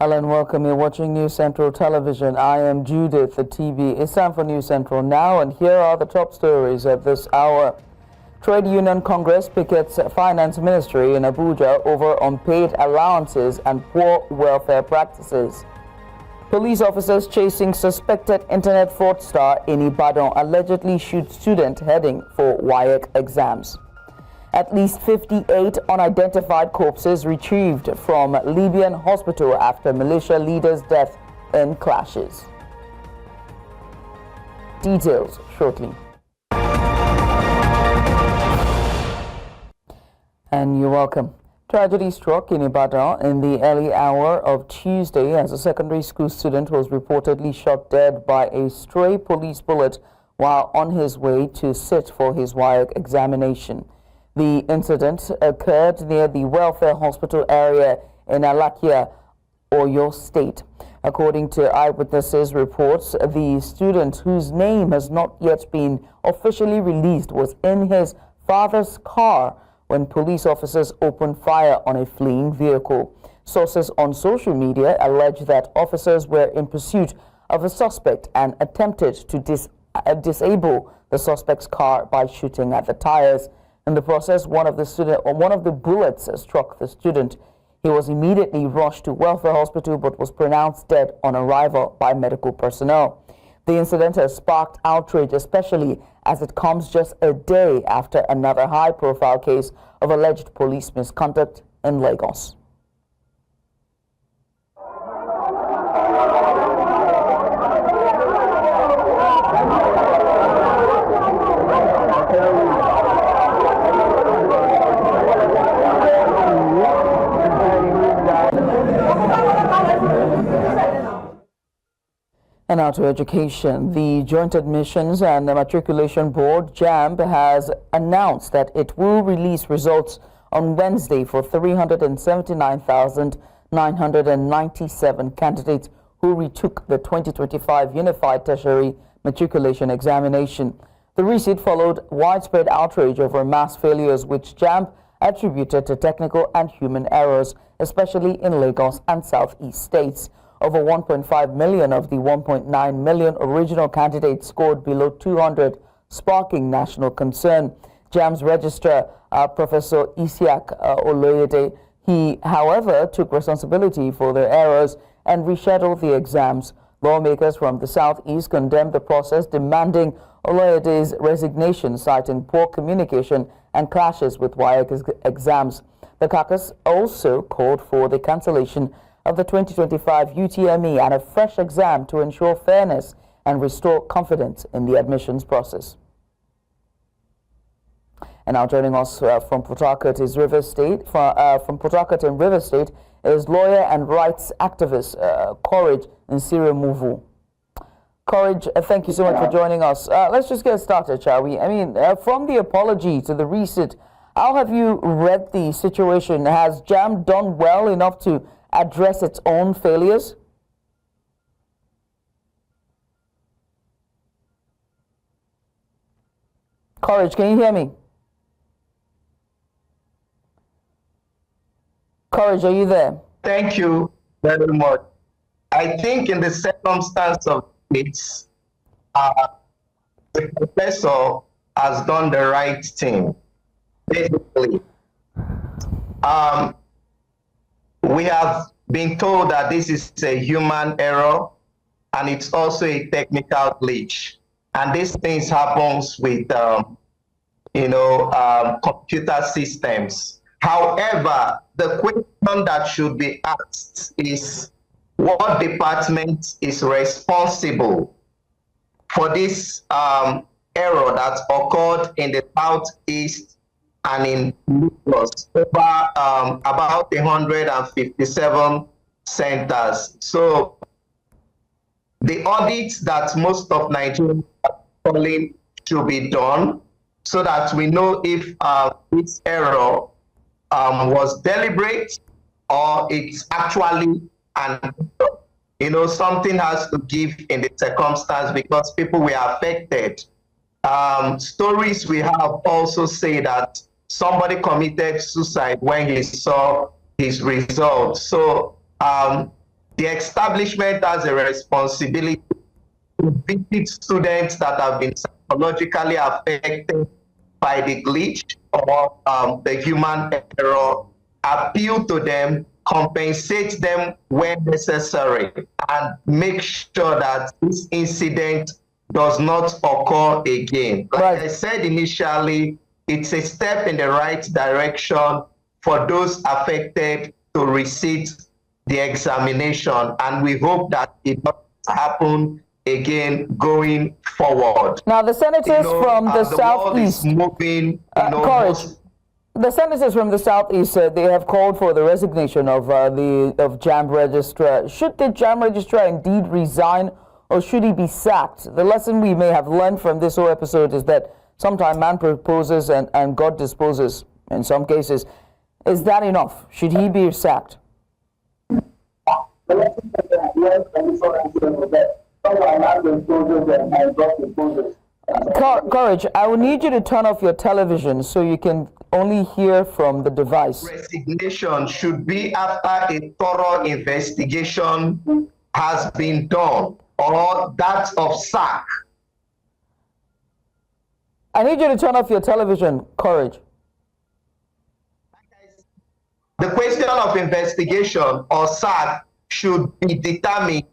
Hello and welcome. You're watching News Central Television. I am Judith, the TV. It's time for News Central now, and here are the top stories at this hour. Trade Union Congress pickets Finance Ministry in Abuja over unpaid allowances and poor welfare practices. Police officers chasing suspected internet fraudster in Ibadan allegedly shoot student heading for WAEC exams. At least 58 unidentified corpses retrieved from Libyan hospital after militia leader's death in clashes. Details shortly. And you're welcome. Tragedy struck in Ibadan in the early hour of Tuesday as a secondary school student was reportedly shot dead by a stray police bullet while on his way to sit for his WAEC examination. The incident occurred near the welfare hospital area in Alakia, Oyo State. According to eyewitnesses' reports, the student, whose name has not yet been officially released, was in his father's car when police officers opened fire on a fleeing vehicle. Sources on social media allege that officers were in pursuit of a suspect and attempted to disable the suspect's car by shooting at the tires. In the process, one of the bullets struck the student. He was immediately rushed to welfare hospital but was pronounced dead on arrival by medical personnel. The incident has sparked outrage, especially as it comes just a day after another high-profile case of alleged police misconduct in Lagos. And now to education. The Joint Admissions and Matriculation Board, JAMB, has announced that it will release results on Wednesday for 379,997 candidates who retook the 2025 Unified Tertiary Matriculation Examination. The receipt followed widespread outrage over mass failures, which JAMB attributed to technical and human errors, especially in Lagos and Southeast states. Over 1.5 million of the 1.9 million original candidates scored below 200, sparking national concern. JAMB's registrar, Professor Isiaq Oloyede, he, however, took responsibility for their errors and rescheduled the exams. Lawmakers from the Southeast condemned the process, demanding Oloyede's resignation, citing poor communication and clashes with WAEC exams. The caucus also called for the cancellation of the 2025 UTME and a fresh exam to ensure fairness and restore confidence in the admissions process. And now joining us from Port Harcourt is Rivers State. From Port Harcourt in Rivers State is lawyer and rights activist Courage Nsirimuvu. Courage, thank you so much for joining us. Let's just get started, shall we? I mean, from the apology to the receipt, how have you read the situation? Has JAMB done well enough to address its own failures? Courage, can you hear me? Courage, are you there? Thank you very much. I think in the circumstance of it, the professor has done the right thing. Basically, we have been told that this is a human error and it's also a technical glitch. And these things happens with, computer systems. However, the question that should be asked is, what department is responsible for this error that occurred in the Southeast and in Lagos, over about 157 centers. So the audits that most of Nigerians are calling should be done so that we know if this error was deliberate or it's actually something has to give in the circumstance because people were affected. Stories we have also say that somebody committed suicide when he saw his results. So the establishment has a responsibility to visit students that have been psychologically affected by the glitch or the human error, appeal to them, compensate them when necessary, and make sure that this incident does not occur again. Like I said initially, it's a step in the right direction for those affected to receive the examination, and we hope that it doesn't happen again going forward. Now, the senators from the southeast, the senators from the southeast said they have called for the resignation of JAM registrar. Should the JAM registrar indeed resign, or should he be sacked? The lesson we may have learned from this whole episode is that sometimes man proposes and God disposes in some cases. Is that enough? Should he be sacked? Courage, I will need you to turn off your television so you can only hear from the device. Resignation should be after a thorough investigation has been done, or that of sack. I need you to turn off your television, Courage. The question of investigation or sack should be determined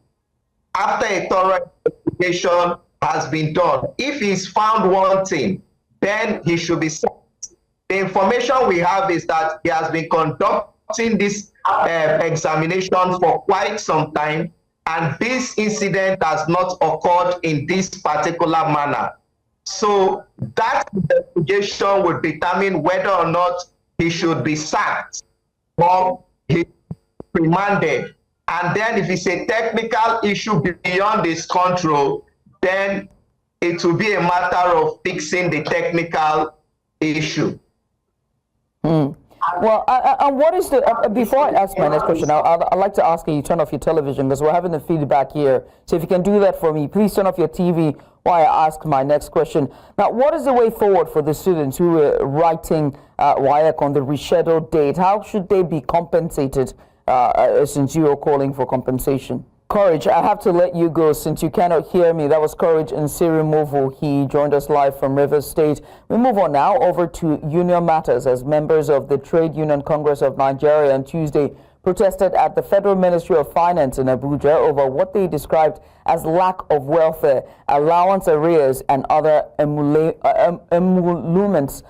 after a thorough investigation has been done. If he's found wanting, then he should be sacked. The information we have is that he has been conducting this examination for quite some time, and this incident has not occurred in this particular manner. So that investigation would determine whether or not he should be sacked or he remanded. And then if it's a technical issue beyond his control, then it will be a matter of fixing the technical issue. Well, and what is the, before I ask my next question, I'd like to ask you to turn off your television because we're having the feedback here. So if you can do that for me, please turn off your TV while I ask my next question. Now, what is the way forward for the students who are writing WAEC on the rescheduled date? How should they be compensated since you are calling for compensation? Courage, I have to let you go since you cannot hear me. That was Courage in Sirimovo. He joined us live from Rivers State. We move on now over to union matters as members of the Trade Union Congress of Nigeria on Tuesday protested at the Federal Ministry of Finance in Abuja over what they described as lack of welfare, allowance arrears, and other emoluments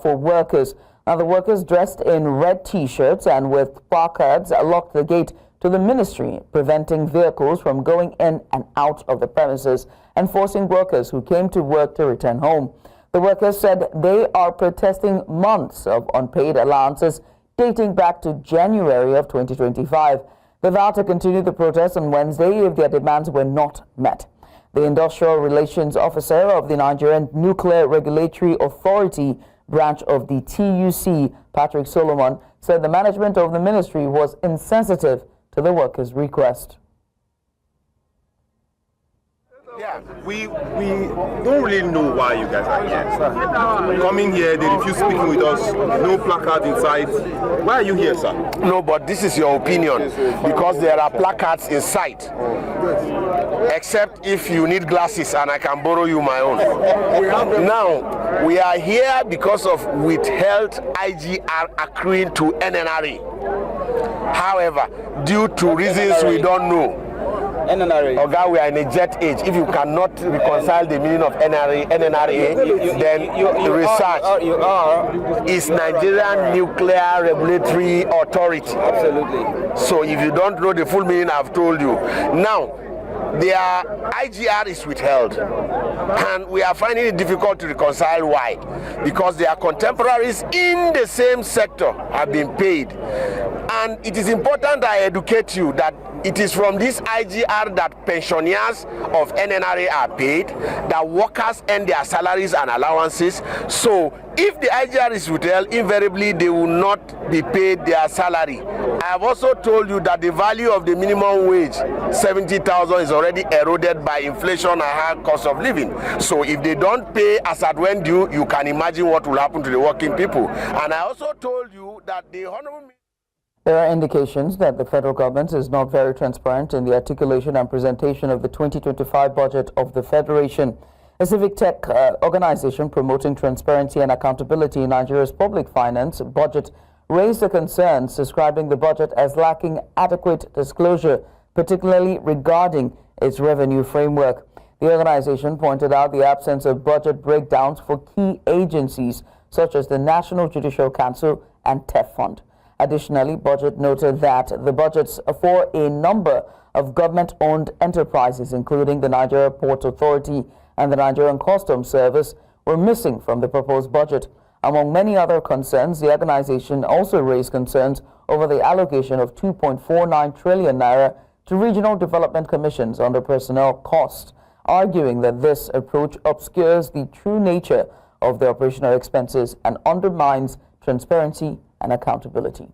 for workers. Now, the workers dressed in red T-shirts and with placards locked the gate to the ministry, preventing vehicles from going in and out of the premises and forcing workers who came to work to return home. The workers said they are protesting months of unpaid allowances dating back to January of 2025. They vowed to continue the protest on Wednesday if their demands were not met. The Industrial Relations Officer of the Nigerian Nuclear Regulatory Authority branch of the TUC, Patrick Solomon, said the management of the ministry was insensitive to the workers' request. Yeah, we don't really know why you guys are here. Coming here, they refuse speaking with us, no placard inside. Why are you here, sir? No, but this is your opinion, because there are placards inside. Except if you need glasses and I can borrow you my own. Now, we are here because of withheld IGR accruing to NNRA. However, due to reasons we don't know, Oga, we are in a jet age. If you cannot reconcile the meaning of NNRA, then research is Nigerian Nuclear Regulatory Authority. Absolutely. So if you don't know the full meaning, I've told you. Now, their IGR is withheld, and we are finding it difficult to reconcile why. Because their contemporaries in the same sector have been paid. And it is important I educate you that it is from this IGR that pensioners of NNRA are paid, that workers earn their salaries and allowances. So if the IGR is withheld, invariably they will not be paid their salary. I have also told you that the value of the minimum wage, 70,000, is already eroded by inflation and high cost of living. So if they don't pay as at when due, you can imagine what will happen to the working people. And I also told you that the Honorable There are indications that the federal government is not very transparent in the articulation and presentation of the 2025 budget of the Federation. A civic tech organization promoting transparency and accountability in Nigeria's public finance budget raised the concerns, describing the budget as lacking adequate disclosure, particularly regarding its revenue framework. The organization pointed out the absence of budget breakdowns for key agencies such as the National Judicial Council and TEF Fund. Additionally, budget noted that the budgets for a number of government-owned enterprises, including the Nigeria Port Authority and the Nigerian Customs Service, were missing from the proposed budget. Among many other concerns, the organization also raised concerns over the allocation of 2.49 trillion naira to regional development commissions under personnel costs, arguing that this approach obscures the true nature of the operational expenses and undermines transparency and accountability.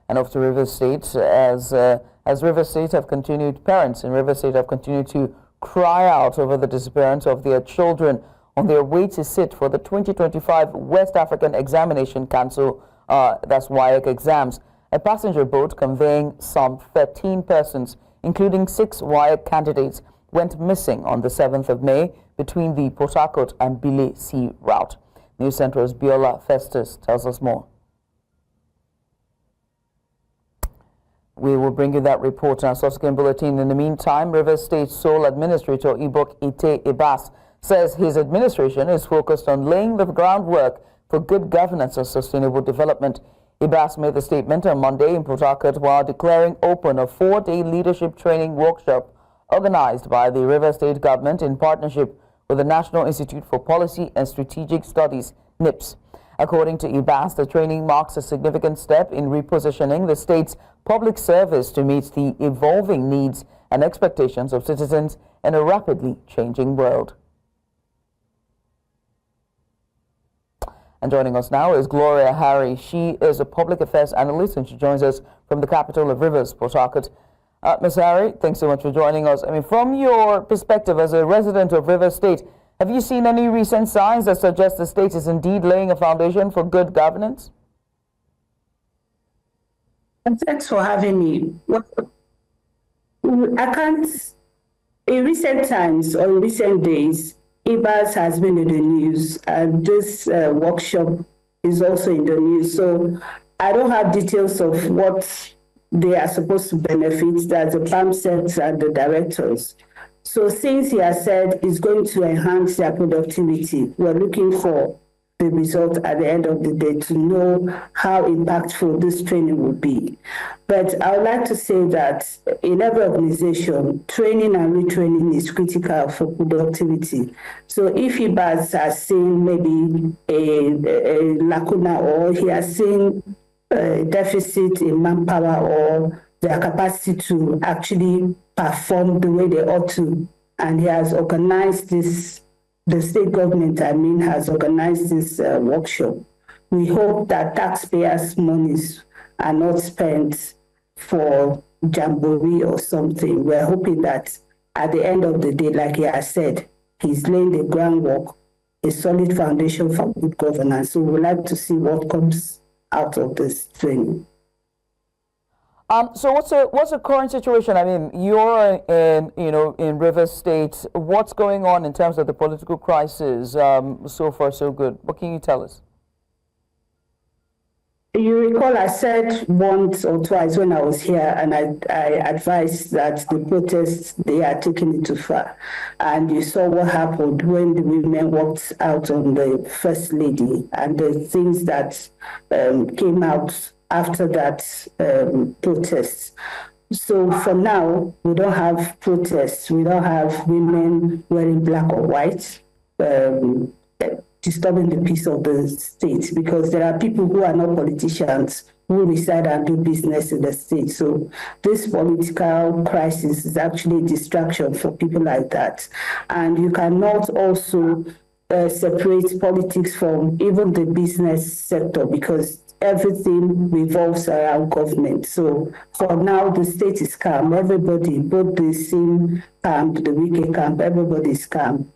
And off to Rivers State, as Rivers State have continued, parents in Rivers State have continued to cry out over the disappearance of their children on their way to sit for the 2025 West African Examination Council, that's WAEC exams. A passenger boat conveying some 13 persons, including 6 WAEC candidates, went missing on the 7th of May between the Port Harcourt and Bile Sea route. News Central's Biola Festus tells us more. We will bring you that report in our subsequent bulletin. In the meantime, Rivers State Sole Administrator Ibok Ite Ibas says his administration is focused on laying the groundwork for good governance and sustainable development. Ibas made the statement on Monday in Port Harcourt while declaring open a 4-day leadership training workshop organized by the Rivers State government in partnership with the National Institute for Policy and Strategic Studies, NIPS. According to Ibas, the training marks a significant step in repositioning the state's public service to meet the evolving needs and expectations of citizens in a rapidly changing world. And joining us now is Gloria Harry. She is a public affairs analyst and she joins us from the capital of Rivers, Port Harcourt. Ms. Harry, thanks so much for joining us. I mean, from your perspective as a resident of Rivers State, have you seen any recent signs that suggest the state is indeed laying a foundation for good governance? Thanks for having me. I can't, in recent times or in recent days, Ibas has been in the news, and this workshop is also in the news. So I don't have details of what they are supposed to benefit, that's the PAM sets and the directors. So since he has said it's going to enhance their productivity, we're looking for the result at the end of the day to know how impactful this training will be. But I would like to say that in every organization, training and retraining is critical for productivity. So if Ibas has seen maybe a lacuna or he has seen a deficit in manpower or their capacity to actually perform the way they ought to, and he has organized this, the state government, has organized this workshop. We hope that taxpayers' monies are not spent for jamboree or something. We're hoping that at the end of the day, like he has said, he's laying the groundwork, a solid foundation for good governance. So we'd like to see what comes out of this training. So what's the current situation? I mean, you're in Rivers State. What's going on in terms of the political crisis? So far, so good. What can you tell us? You recall I said once or twice when I was here, and I advised that the protests, they are taking it too far. And you saw what happened when the women walked out on the First Lady and the things that came out after that protest. So for now, we don't have protests. We don't have women wearing black or white, disturbing the peace of the state, because there are people who are not politicians who reside and do business in the state. So this political crisis is actually a distraction for people like that. And you cannot also separate politics from even the business sector, because everything revolves around government. So for now, the state is calm. Everybody, both the Sim camp, the Wike camp, everybody is calm.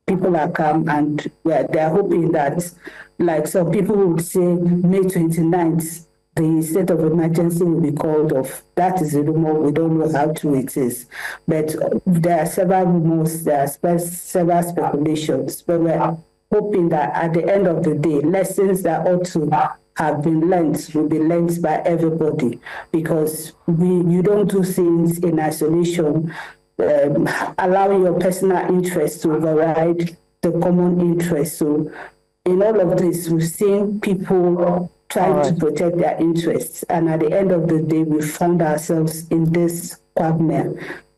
People are calm, and they're hoping that, like some people would say, May 29th, the state of emergency will be called off. That is a rumor. We don't know how true it is. But there are several rumors, there are several speculations. But we're hoping that at the end of the day, lessons that ought to have been learned will be learned by everybody, because you don't do things in isolation, allowing your personal interest to override the common interest. So in all of this, we've seen people trying to protect their interests. And at the end of the day, we found ourselves in this quagmire.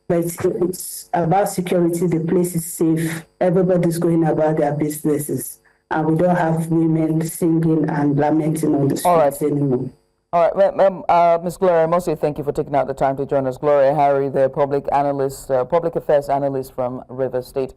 But it's about security. The place is safe. Everybody's going about their businesses. And we don't have women singing and lamenting on the streets anymore. All right, Ms. Gloria Mosi, thank you for taking out the time to join us. Gloria Harry, the public affairs analyst from Rivers State.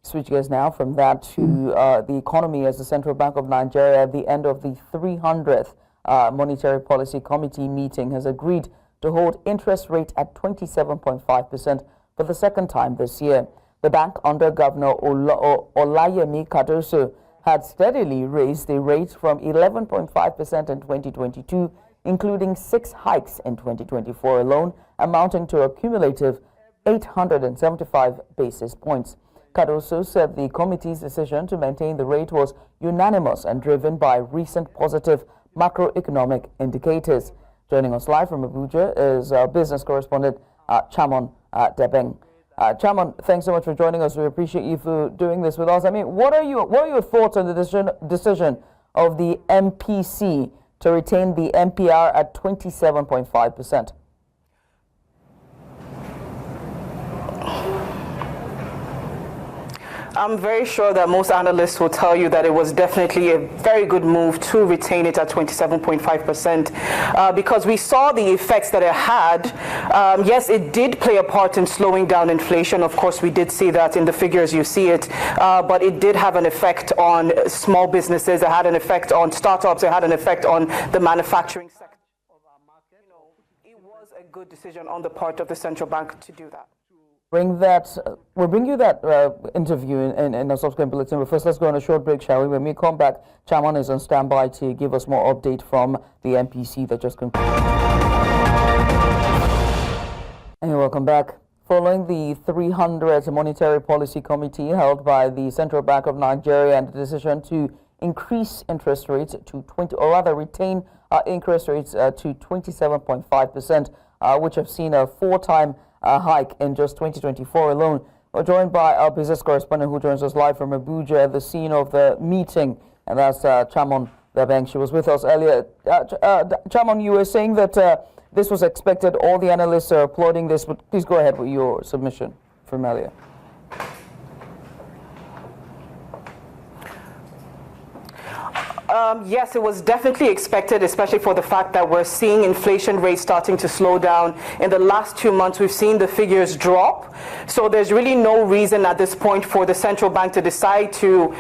Switch gears now from that to the economy, as the Central Bank of Nigeria, at the end of the 300th Monetary Policy Committee meeting, has agreed to hold interest rate at 27.5% for the second time this year. The bank, under Governor Olayemi Cardoso, had steadily raised the rate from 11.5% in 2022, including 6 hikes in 2024 alone, amounting to a cumulative 875 basis points. Cardoso said the committee's decision to maintain the rate was unanimous and driven by recent positive macroeconomic indicators. Joining us live from Abuja is our business correspondent, Chamon Debeng. Chamon, thanks so much for joining us. We appreciate you for doing this with us. I mean, what are your thoughts on the decision of the MPC to retain the MPR at 27.5%? I'm very sure that most analysts will tell you that it was definitely a very good move to retain it at 27.5%, because we saw the effects that it had. Yes, it did play a part in slowing down inflation. Of course, we did see that in the figures, you see it, but it did have an effect on small businesses. It had an effect on startups. It had an effect on the manufacturing sector of our market. It was a good decision on the part of the central bank to do that. We'll bring you that interview in a subsequent bulletin. But first, let's go on a short break, shall we? When we come back, Chairman is on standby to give us more update from the MPC that just concluded. And welcome back. Following the 300th Monetary Policy Committee held by the Central Bank of Nigeria and the decision to increase interest rates to retain interest rates to 27.5%, which have seen a 4-time hike in just 2024 alone. We're joined by our business correspondent who joins us live from Abuja at the scene of the meeting, and that's Chamon Debeng. She was with us earlier. Chamon, you were saying that this was expected. All the analysts are applauding this, but please go ahead with your submission from earlier. Yes, it was definitely expected, especially for the fact that we're seeing inflation rates starting to slow down. In the last 2 months, we've seen the figures drop. So there's really no reason at this point for the central bank to decide to,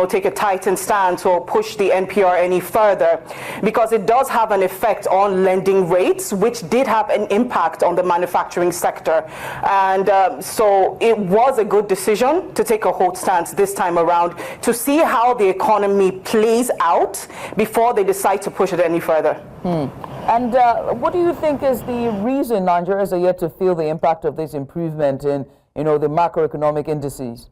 take a tightened stance or push the NPR any further, because it does have an effect on lending rates, which did have an impact on the manufacturing sector. And so it was a good decision to take a hold stance this time around to see how the economy plays out before they decide to push it any further. And what do you think is the reason Nigerians are yet to feel the impact of this improvement in, the macroeconomic indices?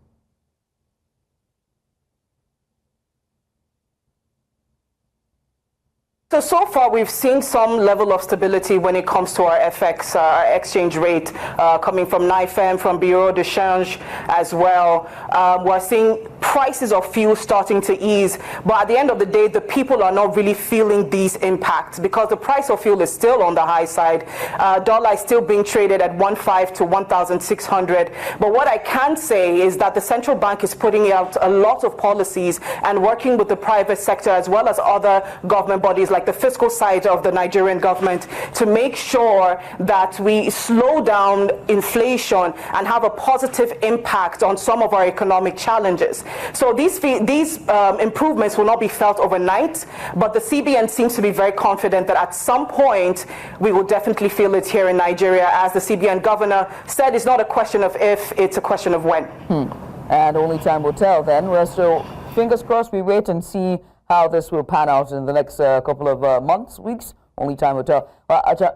So far, we've seen some level of stability when it comes to our FX exchange rate, coming from NIFEM, from Bureau de Change as well. We're seeing prices of fuel starting to ease, but at the end of the day, the people are not really feeling these impacts because the price of fuel is still on the high side. Dollar is still being traded at 1.5 to 1,600. But what I can say is that the central bank is putting out a lot of policies and working with the private sector as well as other government bodies like the fiscal side of the Nigerian government to make sure that we slow down inflation and have a positive impact on some of our economic challenges. So these improvements will not be felt overnight, but the CBN seems to be very confident that at some point we will definitely feel it here in Nigeria. As the CBN governor said, it's not a question of if, it's a question of when. And only time will tell then. Well, so fingers crossed, we wait and see how this will pan out in the next couple of months, weeks. Only time will tell.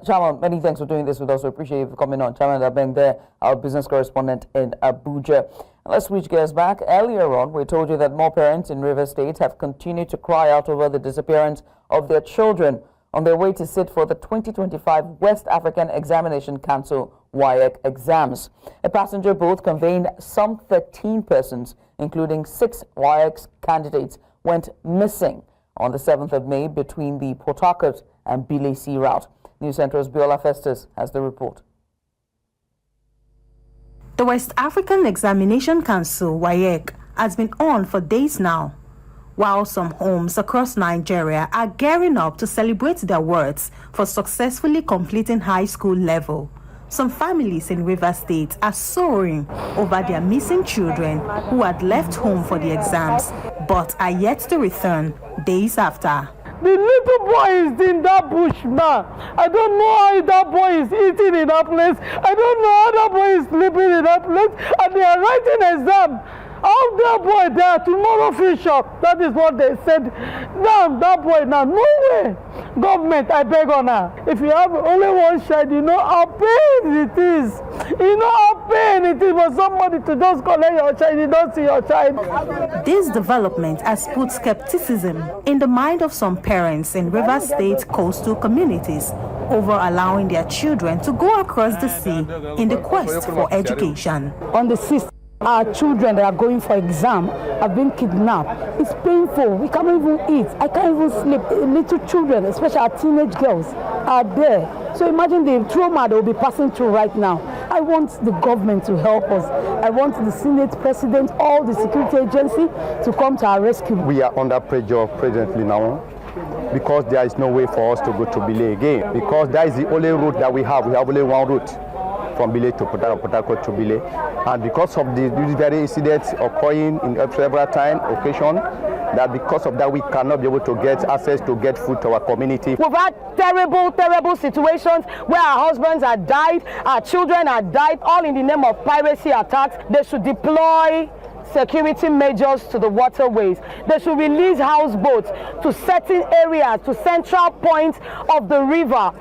Chairman, many thanks for doing this with us. We appreciate you for coming on. Chairman Abeng there, our business correspondent in Abuja. Let's switch gears back. Earlier on, we told you that more parents in Rivers State have continued to cry out over the disappearance of their children on their way to sit for the 2025 West African Examination Council WAEC exams. A passenger boat conveying some 13 persons, including 6 WAEC candidates, went missing on the 7th of May between the Port Harcourt and Bile Sea route. News Central's Biola Festus has the report. The West African Examination Council, WAEC, has been on for days now, while some homes across Nigeria are gearing up to celebrate their words for successfully completing high school level. Some families in Rivers State are soaring over their missing children who had left home for the exams but are yet to return days after. The little boy is in that bush now. I don't know how that boy is eating in that place. I don't know how that boy is sleeping in that place. And they are writing exam. How that boy there tomorrow fish up. That is what they said. Damn, that boy now. No way. Government, I beg on her. If you have only one child, you know how pain it is. You know how pain it is for somebody to just collect your child, you don't see your child. This development has put skepticism in the mind of some parents in Rivers State coastal communities over allowing their children to go across the sea in the quest for education. On the 6th, our children that are going for exam have been kidnapped. It's painful. We can't even eat. I can't even sleep. Little children, especially our teenage girls, are there. So imagine the trauma they will be passing through right now. I want the government to help us. I want the Senate President, all the security agency to come to our rescue. We are under pressure presently now because there is no way for us to go to Bile again. Because that is the only route that we have. We have only one route from Bile to Port Harcourt to Bile. And because of the very incidents occurring in several occasions, that because of that we cannot be able to get access to get food to our community. We've had terrible situations where our husbands have died, our children have died, all in the name of piracy attacks. They should deploy security measures to the waterways. They should release houseboats to certain areas, to central points of the river.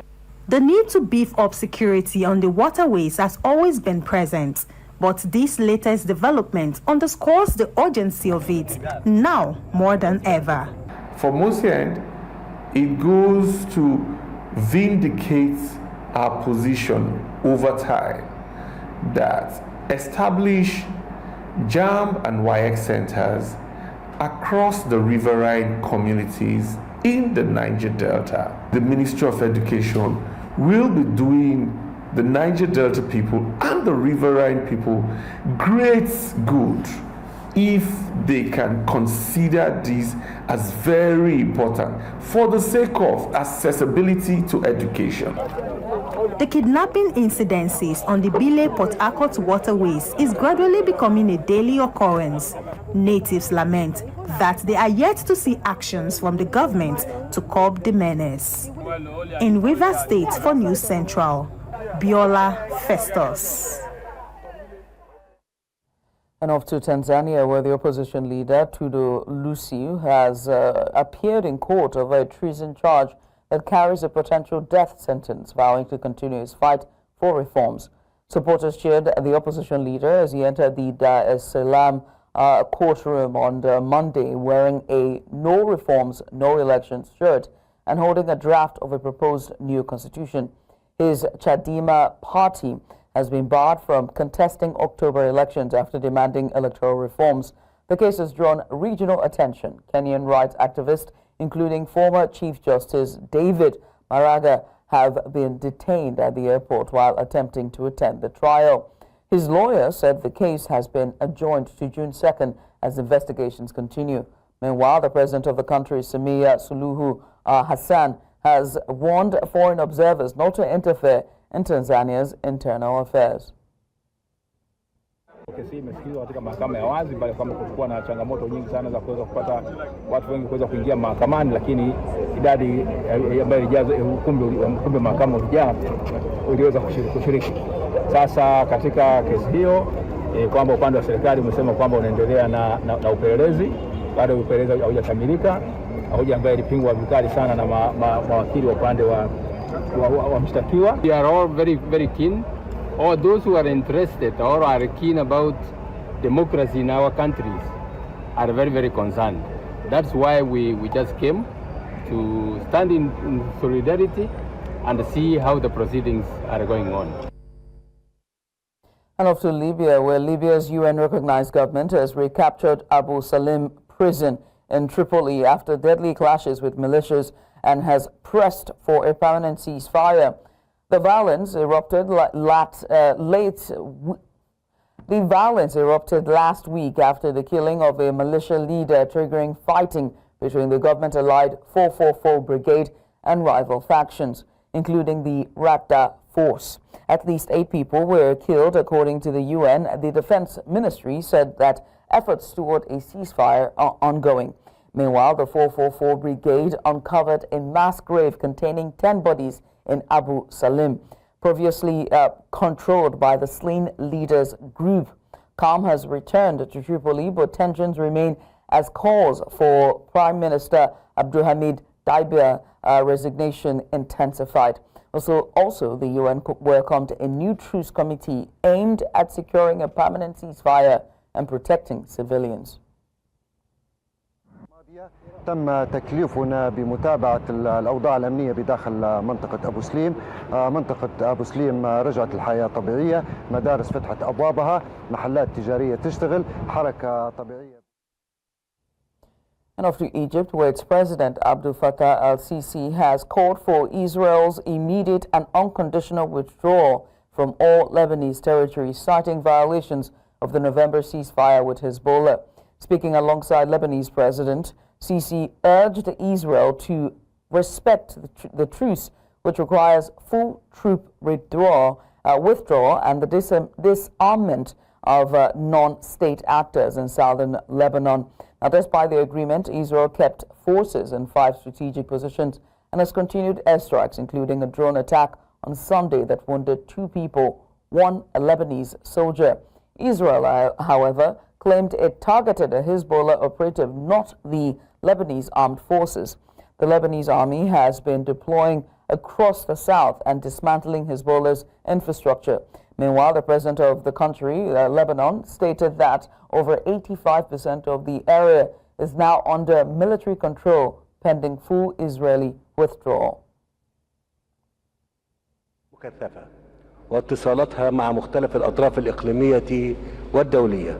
The need to beef up security on the waterways has always been present, but this latest development underscores the urgency of it, now more than ever. For Mosiend, it goes to vindicate our position over time that establish JAMB and WAEC centers across the riverine communities in the Niger Delta. The Ministry of Education will be doing the Niger Delta people and the riverine people great good if they can consider this as very important for the sake of accessibility to education. The kidnapping incidences on the Bile-Port Harcourt waterways is gradually becoming a daily occurrence. Natives lament that they are yet to see actions from the government to curb the menace. In Rivers State for News Central, Biola Festus. And off to Tanzania, where the opposition leader, Tundu Lissu, has appeared in court over a treason charge that carries a potential death sentence, vowing to continue his fight for reforms. Supporters cheered the opposition leader as he entered the Dar es Salaam courtroom on Monday, wearing a "No Reforms, No Elections" shirt and holding a draft of a proposed new constitution. His Chadema party has been barred from contesting October elections after demanding electoral reforms. The case has drawn regional attention. Kenyan rights activists, including former Chief Justice David Maraga, have been detained at the airport while attempting to attend the trial. His lawyer said the case has been adjourned to June 2nd as investigations continue. Meanwhile, the president of the country, Samia Suluhu Hassan, has warned foreign observers not to interfere in Tanzania's internal affairs. Kesi hii imesikilizwa katika mahakama ya wazi, bali kama kulikuwa na changamoto nyingi sana za kuweza kupata watu wengi kuweza kuingia mahakamani, lakini idadi ambayo ilijaza ukumbi mahakama vijana uliweza kushiriki. Sasa katika kesi hiyo kwamba upande wa serikali umesema kwamba unaendelea na upelelezi, bado upelelezi haujakamilika, hoja ambayo ilipingwa vikali sana na mawakili wa upande wa mshtakiwa. We are all very keen, or those who are interested or are keen about democracy in our countries are very concerned. That's why we just came to stand in solidarity and see how the proceedings are going on. And off to Libya, where Libya's UN-recognized government has recaptured Abu Salim prison in Tripoli after deadly clashes with militias and has pressed for a permanent ceasefire. The violence erupted last week after the killing of a militia leader, triggering fighting between the government-allied 444 Brigade and rival factions, including the Raqqa force. At least 8 people were killed, according to the UN. The Defense Ministry said that efforts toward a ceasefire are ongoing. Meanwhile, the 444 Brigade uncovered a mass grave containing 10 bodies in Abu Salim, previously controlled by the slain leader's group. Calm has returned to Tripoli, but tensions remain as calls for Prime Minister Abdulhamid Dbeibah resignation intensified. Also, the UN welcomed a new truce committee aimed at securing a permanent ceasefire and protecting civilians. تم تكليفنا بمتابعة الأوضاع الأمنية بداخل منطقة أبو سليم. منطقة أبو سليم رجعت الحياة طبيعية، مدارس فتحت أبوابها، محلات تجارية تشتغل، حركة طبيعية. And off to Egypt, where its President Abdel Fattah al-Sisi has called for Israel's immediate and unconditional withdrawal from all Lebanese territories, citing violations of the November ceasefire with Hezbollah. Speaking alongside Lebanese President, Sisi urged Israel to respect the truce, which requires full troop withdrawal and the disarmament of non-state actors in southern Lebanon. Now, despite the agreement, Israel kept forces in 5 strategic positions and has continued airstrikes, including a drone attack on Sunday that wounded 2 people, 1 a Lebanese soldier. Israel, however, claimed it targeted a Hezbollah operative, not the Lebanese armed forces. The Lebanese army has been deploying across the south and dismantling Hezbollah's infrastructure. Meanwhile, the president of the country, Lebanon, stated that over 85% of the area is now under military control, pending full Israeli withdrawal. مكثفة واتصالاتها مع مختلف الأطراف الإقليمية والدولية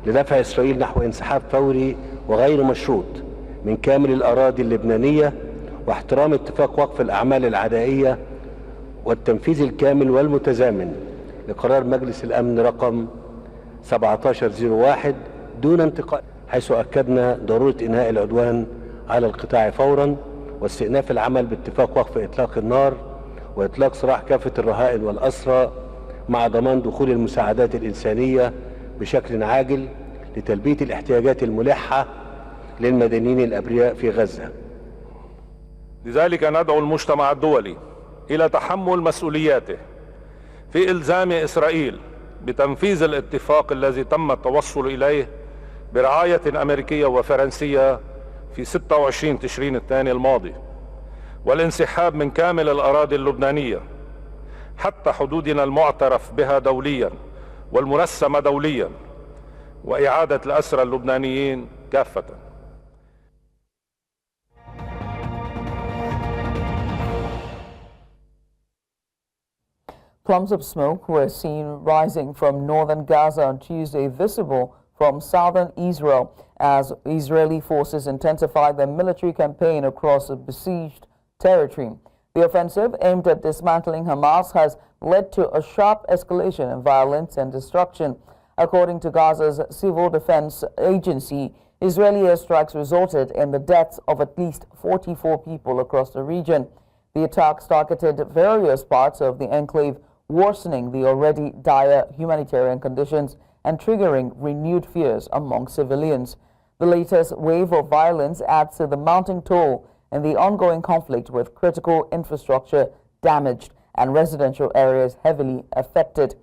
لدفع إسرائيل نحو انسحاب فوري وغير مشروط من كامل الأراضي اللبنانية واحترام اتفاق وقف الأعمال العدائية والتنفيذ الكامل والمتزامن لقرار مجلس الأمن رقم 1701 دون انتقال، حيث أكدنا ضرورة إنهاء العدوان على القطاع فورا واستئناف العمل باتفاق وقف إطلاق النار وإطلاق سراح كافة الرهائن والأسرى مع ضمان دخول المساعدات الإنسانية بشكل عاجل لتلبية الاحتياجات الملحة للمدنيين الأبرياء في غزة. لذلك ندعو المجتمع الدولي إلى تحمل مسؤولياته في إلزام إسرائيل بتنفيذ الاتفاق الذي تم التوصل إليه برعاية أمريكية وفرنسية في 26 تشرين الثاني الماضي، والانسحاب من كامل الأراضي اللبنانية حتى حدودنا المعترف بها دوليا والمرسمة دوليا، وإعادة الأسرى اللبنانيين كافة. Plumes of smoke were seen rising from northern Gaza on Tuesday, visible from southern Israel, as Israeli forces intensified their military campaign across a besieged territory. The offensive, aimed at dismantling Hamas, has led to a sharp escalation in violence and destruction. According to Gaza's civil defense agency, Israeli airstrikes resulted in the deaths of at least 44 people across the region. The attacks targeted various parts of the enclave, worsening the already dire humanitarian conditions and triggering renewed fears among civilians. The latest wave of violence adds to the mounting toll in the ongoing conflict, with critical infrastructure damaged and residential areas heavily affected.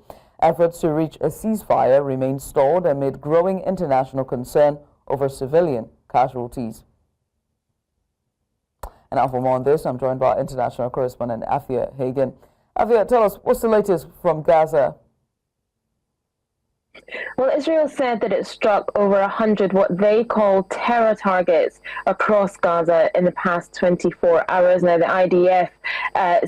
Efforts to reach a ceasefire remain stalled amid growing international concern over civilian casualties. And now for more on this, I'm joined by international correspondent Afia Hagen. Afia, tell us, what's the latest from Gaza? Well, Israel said that it struck over 100 what they call terror targets across Gaza in the past 24 hours. Now, the IDF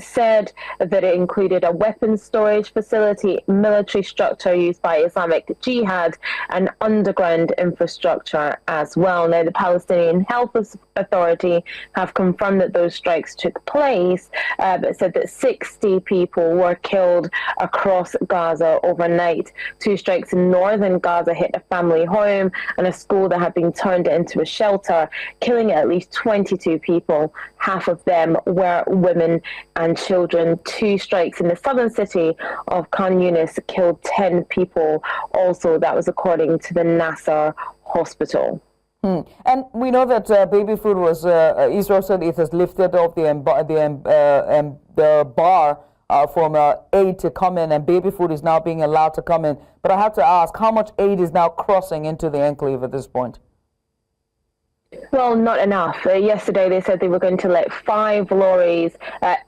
said that it included a weapons storage facility, military structure used by Islamic Jihad, and underground infrastructure as well. Now, the Palestinian Health Authority have confirmed that those strikes took place, but said that 60 people were killed across Gaza overnight. 2 strikes in northern Gaza hit a family home and a school that had been turned into a shelter, killing at least 22 people. Half of them were women and children. 2 strikes in the southern city of Khan Yunis killed 10 people. Also, that was according to the Nasser hospital. And we know that baby food was, Israel said it has lifted off the bar from aid to come in, and baby food is now being allowed to come in. But I have to ask, how much aid is now crossing into the enclave at this point? Well, not enough. Yesterday they said they were going to let 5 lorries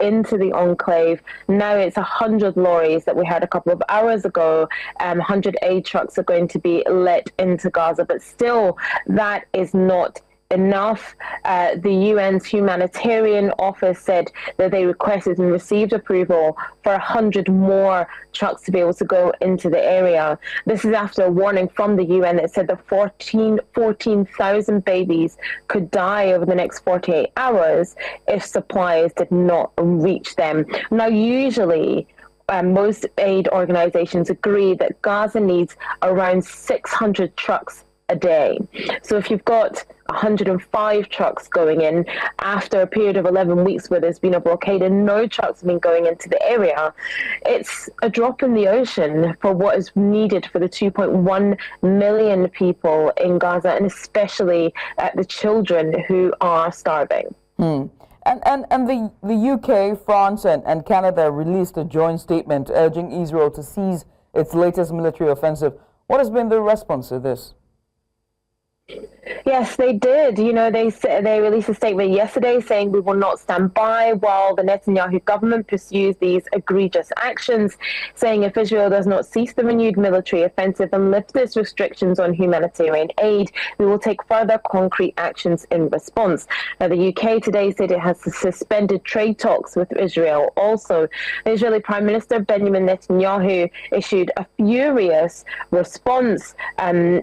into the enclave. Now it's 100 lorries that we heard a couple of hours ago. 100 aid trucks are going to be let into Gaza, but still that is not enough. The UN's humanitarian office said that they requested and received approval for 100 more trucks to be able to go into the area. This is after a warning from the UN that said that 14,000 babies could die over the next 48 hours if supplies did not reach them. Now, usually most aid organizations agree that Gaza needs around 600 trucks a day. So if you've got 105 trucks going in after a period of 11 weeks where there's been a blockade and no trucks have been going into the area, it's a drop in the ocean for what is needed for the 2.1 million people in Gaza, and especially the children who are starving. And the UK, France and Canada released a joint statement urging Israel to cease its latest military offensive. What has been the response to this? Yes, they did. You know, they released a statement yesterday saying we will not stand by while the Netanyahu government pursues these egregious actions, saying if Israel does not cease the renewed military offensive and lift its restrictions on humanitarian aid, we will take further concrete actions in response. Now, the UK today said it has suspended trade talks with Israel. Also, the Israeli Prime Minister Benjamin Netanyahu issued a furious response,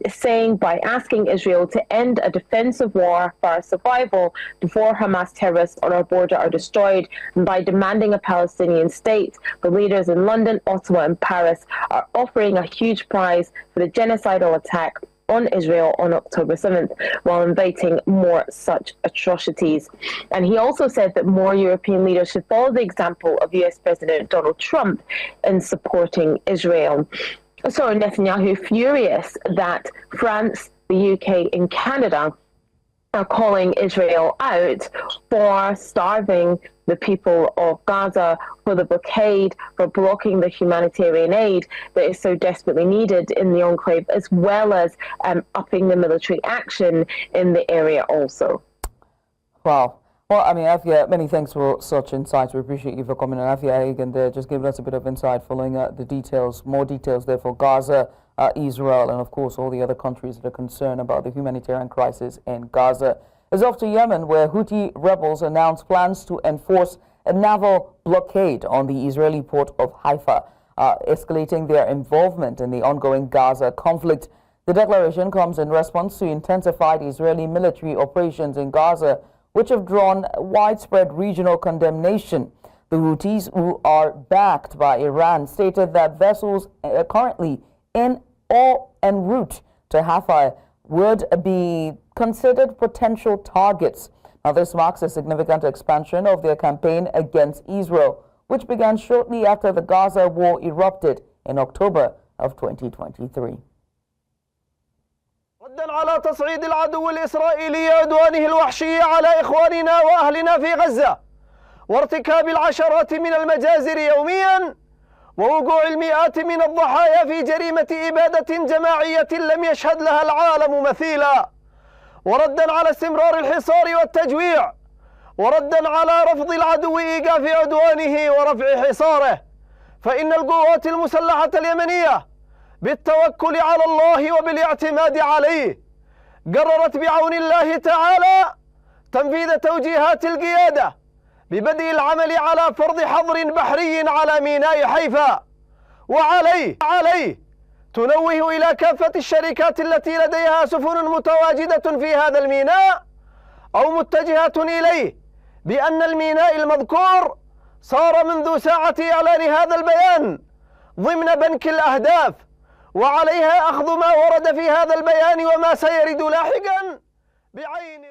saying by asking Israel to end a defensive war for our survival before Hamas terrorists on our border are destroyed, and by demanding a Palestinian state. The leaders in London, Ottawa and Paris are offering a huge prize for the genocidal attack on Israel on October 7th, while inviting more such atrocities. And he also said that more European leaders should follow the example of US President Donald Trump in supporting Israel. So Netanyahu furious that France, the UK and Canada are calling Israel out for starving the people of Gaza, for the blockade, for blocking the humanitarian aid that is so desperately needed in the enclave, as well as upping the military action in the area also. Wow. Well, I mean, Afia, many thanks for such insights. We appreciate you for coming on. Afia Hagen there, just giving us a bit of insight following the details, more details there for Gaza, Israel, and of course all the other countries that are concerned about the humanitarian crisis in Gaza. It's off to Yemen, where Houthi rebels announced plans to enforce a naval blockade on the Israeli port of Haifa, escalating their involvement in the ongoing Gaza conflict. The declaration comes in response to intensified Israeli military operations in Gaza, which have drawn widespread regional condemnation. The Houthis, who are backed by Iran, stated that vessels currently in or en route to Haifa would be considered potential targets. Now, this marks a significant expansion of their campaign against Israel, which began shortly after the Gaza war erupted in October of 2023. ردا على تصعيد العدو الإسرائيلي عدوانه الوحشي على إخواننا وأهلنا في غزة وارتكاب العشرات من المجازر يوميا ووقوع المئات من الضحايا في جريمة إبادة جماعية لم يشهد لها العالم مثيلا، وردا على استمرار الحصار والتجويع، وردا على رفض العدو إيقاف عدوانه ورفع حصاره، فإن القوات المسلحة اليمنية بالتوكل على الله وبالاعتماد عليه قررت بعون الله تعالى تنفيذ توجيهات القيادة ببدء العمل على فرض حظر بحري على ميناء حيفا، وعليه تنوه إلى كافة الشركات التي لديها سفن متواجدة في هذا الميناء أو متجهة إليه بأن الميناء المذكور صار منذ ساعة إعلان هذا البيان ضمن بنك الأهداف، وعليها أخذ ما ورد في هذا البيان وما سيرد لاحقا بعين.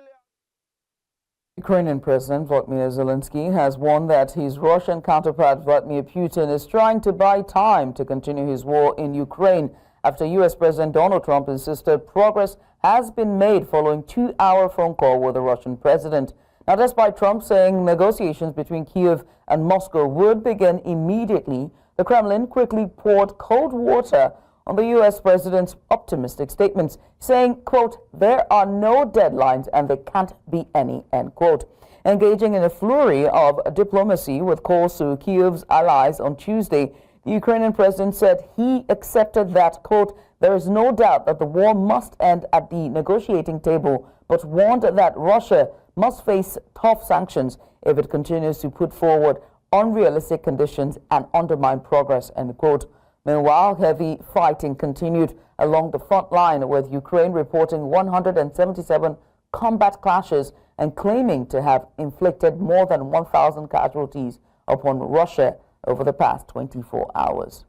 Ukrainian President Volodymyr Zelensky has warned that his Russian counterpart Vladimir Putin is trying to buy time to continue his war in Ukraine after U.S. President Donald Trump insisted progress has been made following a 2-hour phone call with the Russian president. Now, despite Trump saying negotiations between Kyiv and Moscow would begin immediately, the Kremlin quickly poured cold water on the U.S. president's optimistic statements, saying, quote, there are no deadlines and there can't be any, end quote. Engaging in a flurry of diplomacy with calls to Kyiv's allies on Tuesday, the Ukrainian president said he accepted that, quote, there is no doubt that the war must end at the negotiating table, but warned that Russia must face tough sanctions if it continues to put forward unrealistic conditions and undermine progress, end quote. Meanwhile, heavy fighting continued along the front line, with Ukraine reporting 177 combat clashes and claiming to have inflicted more than 1,000 casualties upon Russia over the past 24 hours.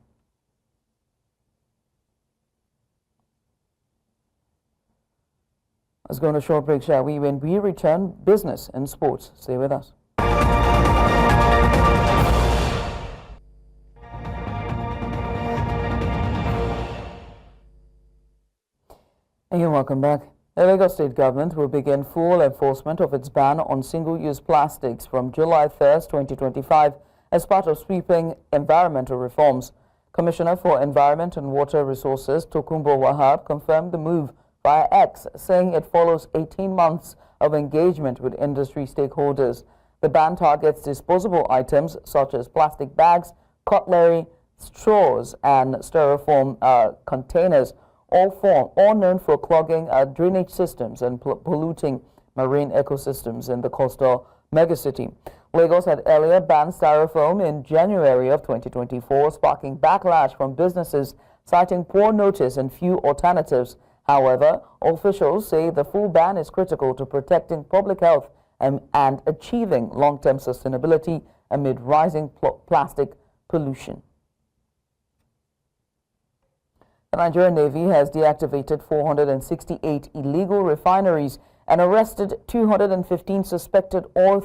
Let's go on a short break, shall we? When we return, business and sports. Stay with us. And you're welcome back. The Lagos State government will begin full enforcement of its ban on single-use plastics from July 1st, 2025 as part of sweeping environmental reforms. Commissioner for Environment and Water Resources Tokunbo Wahab confirmed the move via X, saying it follows 18 months of engagement with industry stakeholders. The ban targets disposable items such as plastic bags, cutlery, straws, and styrofoam containers, all known for clogging drainage systems and polluting marine ecosystems in the coastal megacity. Lagos had earlier banned styrofoam in January of 2024, sparking backlash from businesses citing poor notice and few alternatives. However, officials say the full ban is critical to protecting public health and achieving long-term sustainability amid rising plastic pollution. The Nigerian Navy has deactivated 468 illegal refineries and arrested 215 suspected oil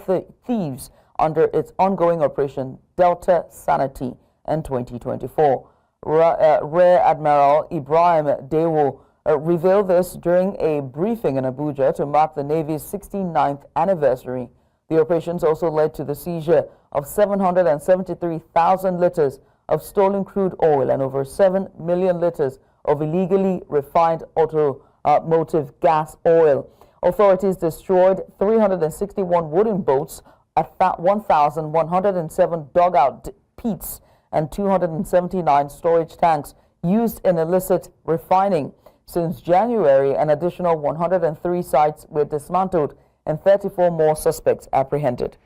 thieves under its ongoing Operation Delta Sanity in 2024. Rear Admiral Ibrahim Dewo revealed this during a briefing in Abuja to mark the Navy's 69th anniversary. The operations also led to the seizure of 773,000 liters of stolen crude oil and over 7 million liters of illegally refined automotive gas oil. Authorities destroyed 361 wooden boats, 1,107 dugout pits, and 279 storage tanks used in illicit refining. Since January, an additional 103 sites were dismantled and 34 more suspects apprehended.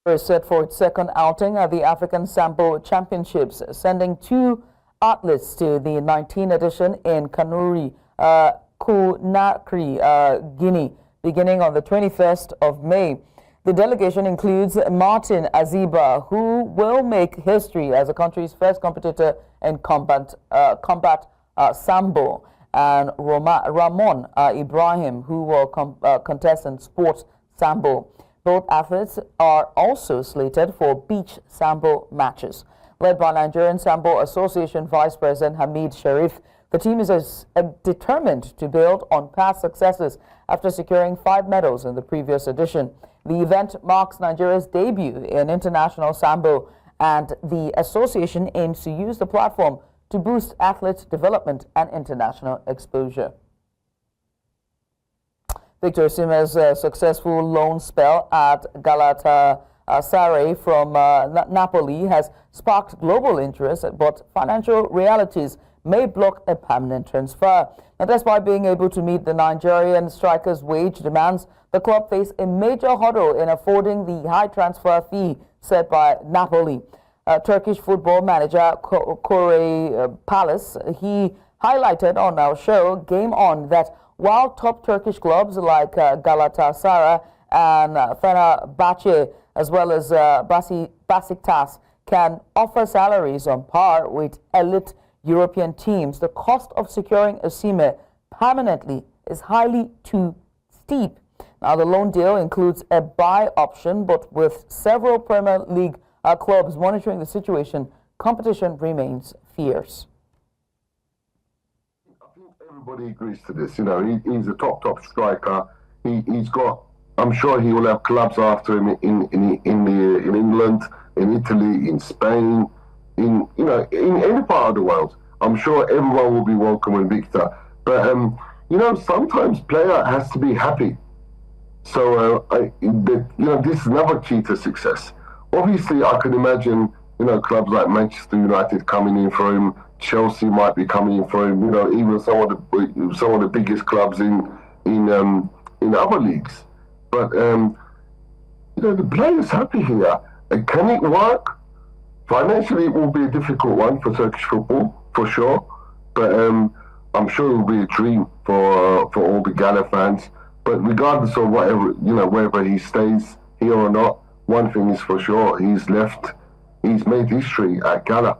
Is set for its second outing at the African Sambo Championships, sending 2 athletes to the 19th edition in Conakry, Guinea, beginning on the 21st of May. The delegation includes Martin Aziba, who will make history as the country's first competitor in combat Sambo, and Ramon Ibrahim, who will contest in sports Sambo. Both athletes are also slated for beach sambo matches. Led by Nigerian Sambo Association Vice President Hamid Sharif, the team is determined to build on past successes after securing 5 medals in the previous edition. The event marks Nigeria's debut in international Sambo, and the association aims to use the platform to boost athletes' development and international exposure. Victor Osimhen's successful loan spell at Galatasaray from Napoli has sparked global interest, but financial realities may block a permanent transfer. Now, despite being able to meet the Nigerian striker's wage demands, the club faced a major hurdle in affording the high transfer fee set by Napoli. Turkish football manager Kore Palace, he highlighted on our show Game On that while top Turkish clubs like Galatasaray and Fenerbahce, as well as Besiktas, can offer salaries on par with elite European teams, the cost of securing Osimhen permanently is highly too steep. Now, the loan deal includes a buy option, but with several Premier League clubs monitoring the situation, competition remains fierce. I think everybody agrees to this. You know, he's a top striker. He's got. I'm sure he will have clubs after him in England, in Italy, in Spain, in any part of the world. I'm sure everyone will be welcoming Victor. But sometimes player has to be happy. So this is another key to success. Obviously, I can imagine clubs like Manchester United coming in for him. Chelsea might be coming in for him. Even some of the biggest clubs in other leagues. But the player's happy here. Can it work? Financially, it will be a difficult one for Turkish football, for sure. But I'm sure it will be a dream for all the Gala fans. But regardless of wherever he stays, here or not, one thing is for sure: he's made history at Gala.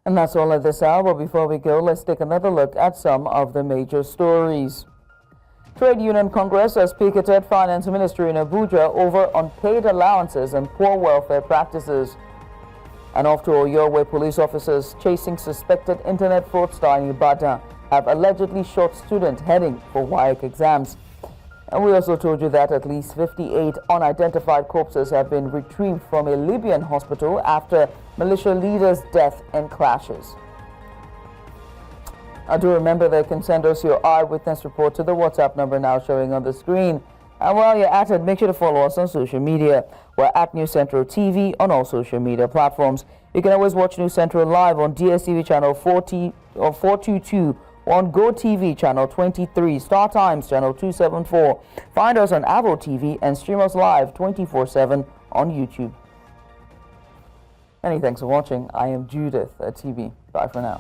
And that's all at this hour. But before we go, let's take another look at some of the major stories. Trade Union Congress has picketed Finance Ministry in Abuja over unpaid allowances and poor welfare practices. And off to Oyo, where police officers chasing suspected internet fraudster in Ibadan have allegedly shot students heading for WAEC exams. And we also told you that at least 58 unidentified corpses have been retrieved from a Libyan hospital after militia leader's death in clashes. Do remember that you can send us your eyewitness report to the WhatsApp number now showing on the screen. And while you're at it, make sure to follow us on social media. We're at News Central TV on all social media platforms. You can always watch News Central live on DSTV channel 422, on GoTV channel 23, Star Times channel 274. Find us on Avo TV and stream us live 24/7 on YouTube. Many thanks for watching. I am Judith at TV. Bye for now.